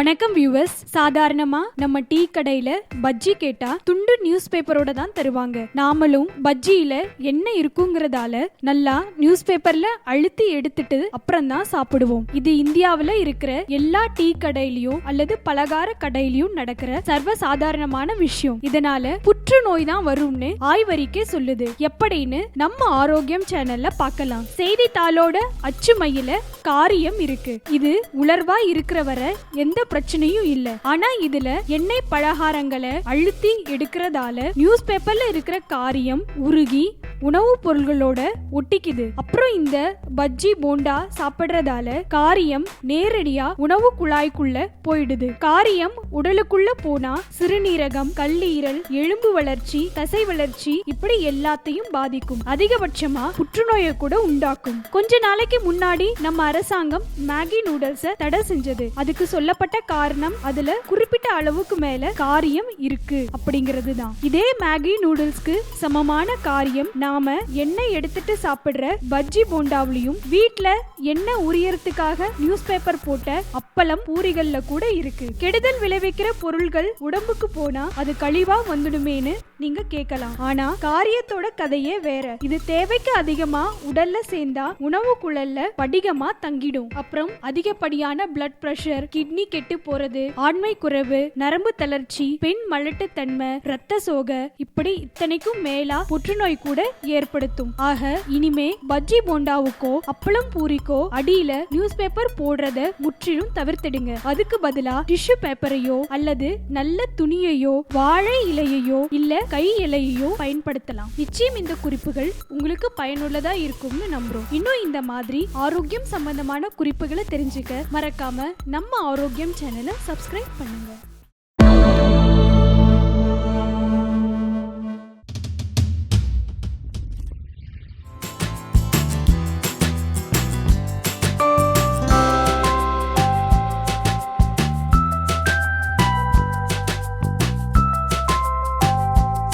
வணக்கம் வியூவர்ஸ். சாதாரணமா நம்ம டீ கடையில பஜ்ஜி கேட்டா துண்டு நியூஸ் பேப்பரோட தான் தருவாங்க. நாமளும் பஜ்ஜியில என்ன இருக்குங்கிறதால நல்லா நியூஸ் பேப்பர்ல அழுத்தி எடுத்துட்டு அப்புறம் தான் சாப்பிடுவோம். இது இந்தியாவில இருக்கிற எல்லா டீ கடையிலயும் அல்லது பலகார கடையிலயும் நடக்கிற சர்வ சாதாரணமான விஷயம். இதனால புற்றுநோய் தான் வரும்னு ஆய்வறிக்கை சொல்லுது. எப்படின்னு நம்ம ஆரோக்கியம் சேனல்ல பார்க்கலாம். செய்தித்தாளோட அச்சுமையில காரியம் இருக்கு. இது உலர்வா இருக்கிற வரை எந்த பிரச்சனையும் இல்ல. ஆனா இதுல எண்ணெய் பலகாரங்களை அழுத்தி எடுக்கிறதால நியூஸ் பேப்பர்ல இருக்கிற காரியம் உருகி உணவுப் பொருள்களோட ஒட்டிக்குது. அப்புறம் இந்த பஜ்ஜி போண்டா சாப்பிடுறதால காரியம் நேரடியா உணவு குழாய்க்குள்ள போயிடுது. காரியம் உடலுக்குள்ள போனா சிறுநீரகம், கல்லீரல், எலும்பு வளர்ச்சி, தசை வளர்ச்சி இப்படி எல்லாத்தையும் பாதிக்கும். அதிகபட்சமா புற்றுநோயை கூட உண்டாக்கும். கொஞ்ச நாளைக்கு முன்னாடி நம்ம அரசாங்கம் மேகி நூடுல்ஸ தடை செஞ்சது. அதுக்கு சொல்லப்பட்ட காரணம் அதுல குறிப்பிட்ட அளவுக்கு மேல காரியம் இருக்கு அப்படிங்கிறது தான். இதே மேகி நூடுல்ஸ்க்கு சமமான காரியம் நாம எண்ணெய் எடுத்துட்டு சாப்பிடுற பஜ்ஜி போண்டாவிலையும் வீட்ல எண்ணெய் உரியறதுக்காக நியூஸ் பேப்பர் போட்ட அப்பளம், பூரிகள்ல கூட இருக்கு. கெடுதல் விளைவிக்கிற பொருள்கள் உடம்புக்கு போனா அது கழிவா வந்துடுமேன்னு நீங்க கேட்கலாம். ஆனா காரியத்தோட கதையே வேற. இது தேவைக்கு அதிகமா உடல்ல சேர்ந்தா உணவு குழல்ல படிகமா தங்கிடும். அப்புறம் அதிகப்படியான பிளட் பிரஷர், கிட்னி கெட்டு போறது, ஆண்மை குறைவு, நரம்பு தளர்ச்சி, பெண் மலட்டுத்தன்மை, ரத்த சோகை இப்படி இத்தனைக்கும் மேலா புற்றுநோய் கூட ஏற்படுத்தும். ஆக இனிமே பஜ்ஜி போண்டாவுக்கோ அப்பளம் பூரிக்கோ அடியில நியூஸ் பேப்பர் போடுறத முற்றிலும் தவிர்த்திடுங்க. அதுக்கு பதிலா டிஷ்யூ பேப்பரையோ அல்லது நல்ல துணியையோ வாழை இலையையோ இல்ல கை இலையையோ பயன்படுத்தலாம். நிச்சயம் இந்த குறிப்புகள் உங்களுக்கு பயனுள்ளதா இருக்கும்னு நம்புறோம். இன்னும் இந்த மாதிரி ஆரோக்கியம் சம்பந்தமான குறிப்புகளை தெரிஞ்சுக்க மறக்காம நம்ம ஆரோக்கியம் சேனலை சப்ஸ்கிரைப் பண்ணுங்க.